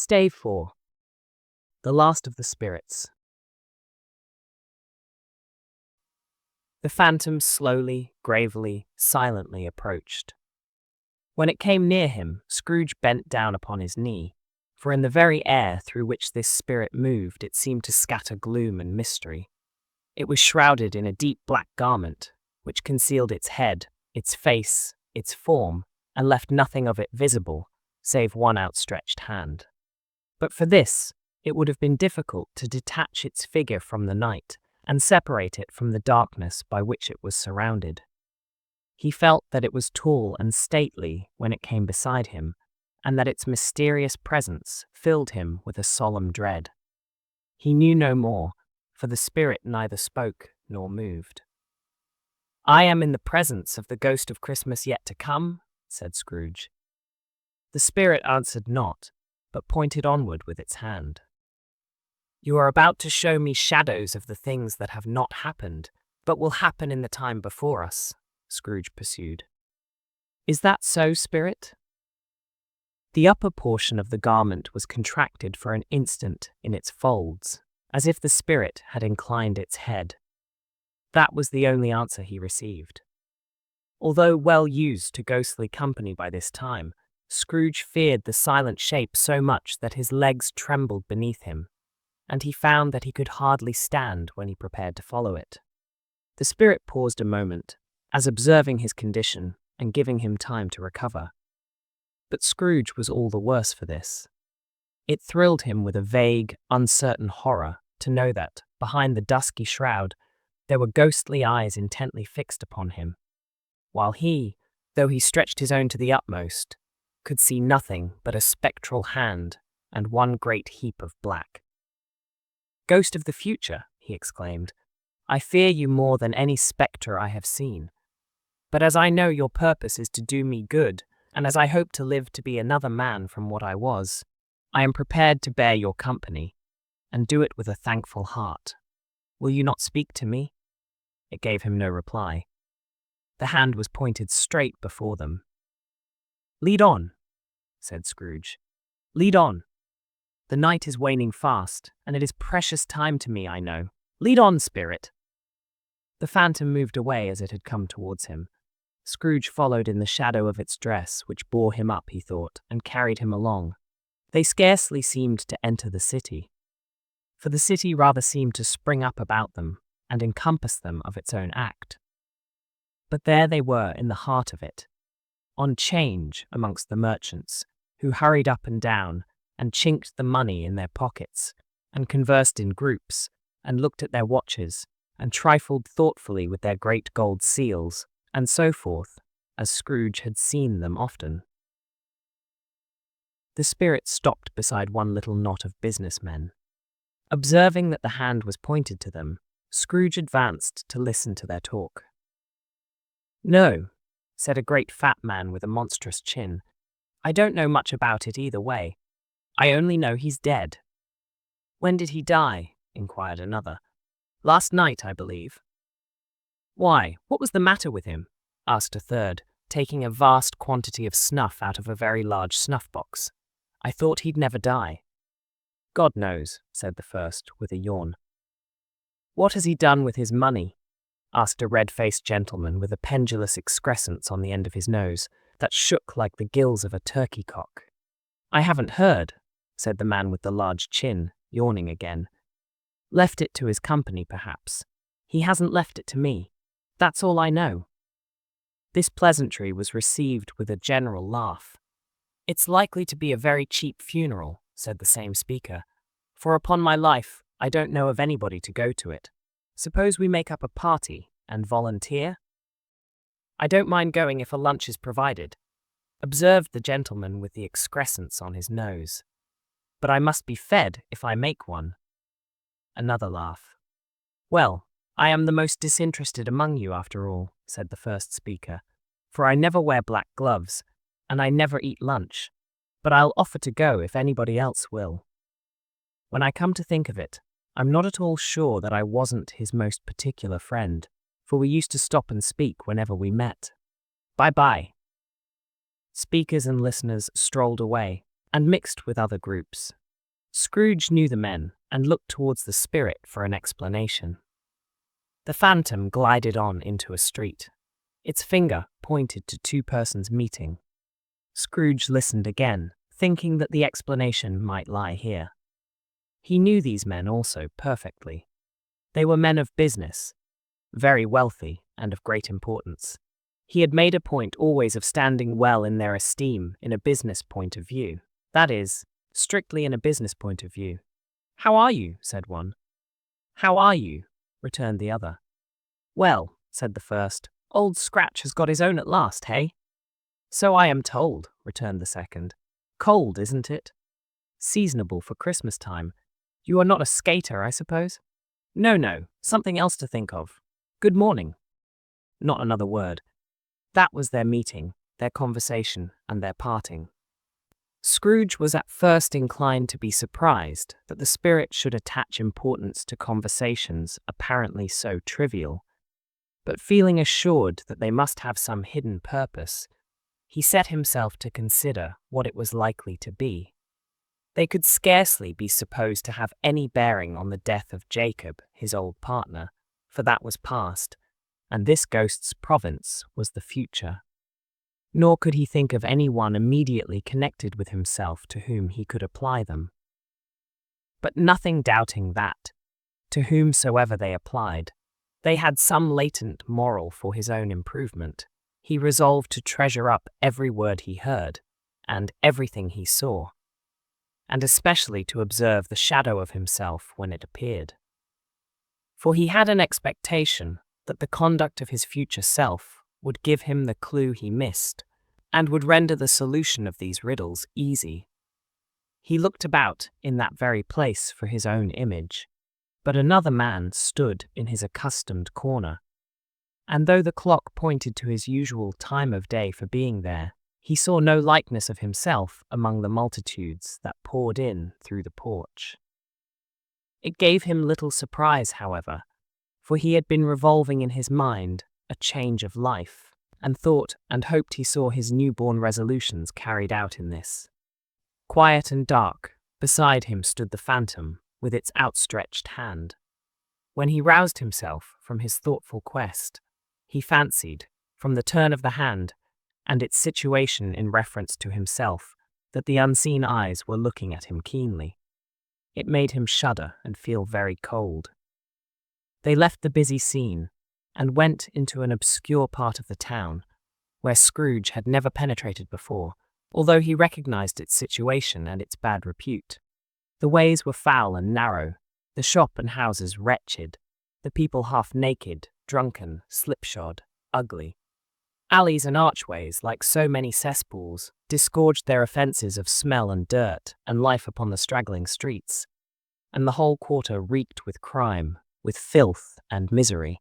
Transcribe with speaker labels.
Speaker 1: Stave 4. The Last of the Spirits. The phantom slowly, gravely, silently approached. When it came near him, Scrooge bent down upon his knee, for in the very air through which this spirit moved it seemed to scatter gloom and mystery. It was shrouded in a deep black garment, which concealed its head, its face, its form, and left nothing of it visible, save one outstretched hand. But for this, it would have been difficult to detach its figure from the night and separate it from the darkness by which it was surrounded. He felt that it was tall and stately when it came beside him, and that its mysterious presence filled him with a solemn dread. He knew no more, for the spirit neither spoke nor moved. "I am in the presence of the ghost of Christmas yet to come," said Scrooge. The spirit answered not, but pointed onward with its hand. "You are about to show me shadows of the things that have not happened, but will happen in the time before us," Scrooge pursued. "Is that so, spirit?" The upper portion of the garment was contracted for an instant in its folds, as if the spirit had inclined its head. That was the only answer he received. Although well used to ghostly company by this time, Scrooge feared the silent shape so much that his legs trembled beneath him, and he found that he could hardly stand when he prepared to follow it. The spirit paused a moment, as observing his condition and giving him time to recover. But Scrooge was all the worse for this. It thrilled him with a vague, uncertain horror to know that, behind the dusky shroud, there were ghostly eyes intently fixed upon him, while he, though he stretched his own to the utmost, could see nothing but a spectral hand and one great heap of black. "Ghost of the future," he exclaimed, "I fear you more than any spectre I have seen. But as I know your purpose is to do me good, and as I hope to live to be another man from what I was, I am prepared to bear your company, and do it with a thankful heart. Will you not speak to me?" It gave him no reply. The hand was pointed straight before them. "Lead on," said Scrooge. "Lead on. The night is waning fast, and it is precious time to me, I know. Lead on, spirit." The phantom moved away as it had come towards him. Scrooge followed in the shadow of its dress, which bore him up, he thought, and carried him along. They scarcely seemed to enter the city, for the city rather seemed to spring up about them and encompass them of its own act. But there they were in the heart of it, on 'change amongst the merchants, who hurried up and down, and chinked the money in their pockets, and conversed in groups, and looked at their watches, and trifled thoughtfully with their great gold seals, and so forth, as Scrooge had seen them often. The spirit stopped beside one little knot of businessmen. Observing that the hand was pointed to them, Scrooge advanced to listen to their talk. "No," said a great fat man with a monstrous chin. "I don't know much about it either way. I only know he's dead." "When did he die?" inquired another. "Last night, I believe." "Why, what was the matter with him?" asked a third, taking a vast quantity of snuff out of a very large snuff-box. "I thought he'd never die." "God knows," said the first, with a yawn. "What has he done with his money?" asked a red-faced gentleman with a pendulous excrescence on the end of his nose that shook like the gills of a turkey-cock. "I haven't heard," said the man with the large chin, yawning again. "Left it to his company, perhaps. He hasn't left it to me. That's all I know." This pleasantry was received with a general laugh. "It's likely to be a very cheap funeral," said the same speaker, "for upon my life, I don't know of anybody to go to it. Suppose we make up a party and volunteer?" "I don't mind going if a lunch is provided," observed the gentleman with the excrescence on his nose. "But I must be fed if I make one." Another laugh. "Well, I am the most disinterested among you after all," said the first speaker, "for I never wear black gloves, and I never eat lunch, but I'll offer to go if anybody else will. When I come to think of it, I'm not at all sure that I wasn't his most particular friend, for we used to stop and speak whenever we met. Bye-bye." Speakers and listeners strolled away, and mixed with other groups. Scrooge knew the men and looked towards the spirit for an explanation. The phantom glided on into a street. Its finger pointed to two persons meeting. Scrooge listened again, thinking that the explanation might lie here. He knew these men also perfectly. They were men of business, very wealthy and of great importance. He had made a point always of standing well in their esteem in a business point of view. That is, strictly in a business point of view. "How are you?" said one. "How are you?" returned the other. "Well," said the first, "Old Scratch has got his own at last, hey?" "So I am told," returned the second. "Cold, isn't it? Seasonable for Christmas time. You are not a skater, I suppose?" No, something else to think of. Good morning." Not another word. That was their meeting, their conversation, and their parting. Scrooge was at first inclined to be surprised that the spirit should attach importance to conversations apparently so trivial, but feeling assured that they must have some hidden purpose, he set himself to consider what it was likely to be. They could scarcely be supposed to have any bearing on the death of Jacob, his old partner, for that was past, and this ghost's province was the future. Nor could he think of any one immediately connected with himself to whom he could apply them. But nothing doubting that, to whomsoever they applied, they had some latent moral for his own improvement, he resolved to treasure up every word he heard, and everything he saw, and especially to observe the shadow of himself when it appeared. For he had an expectation that the conduct of his future self would give him the clue he missed, and would render the solution of these riddles easy. He looked about in that very place for his own image, but another man stood in his accustomed corner, and though the clock pointed to his usual time of day for being there, he saw no likeness of himself among the multitudes that poured in through the porch. It gave him little surprise, however, for he had been revolving in his mind a change of life, and thought and hoped he saw his newborn resolutions carried out in this. Quiet and dark, beside him stood the phantom, with its outstretched hand. When he roused himself from his thoughtful quest, he fancied, from the turn of the hand, and its situation in reference to himself, that the unseen eyes were looking at him keenly. It made him shudder and feel very cold. They left the busy scene, and went into an obscure part of the town, where Scrooge had never penetrated before, although he recognized its situation and its bad repute. The ways were foul and narrow, the shop and houses wretched, the people half naked, drunken, slipshod, ugly. Alleys and archways, like so many cesspools, disgorged their offences of smell and dirt and life upon the straggling streets, and the whole quarter reeked with crime, with filth and misery.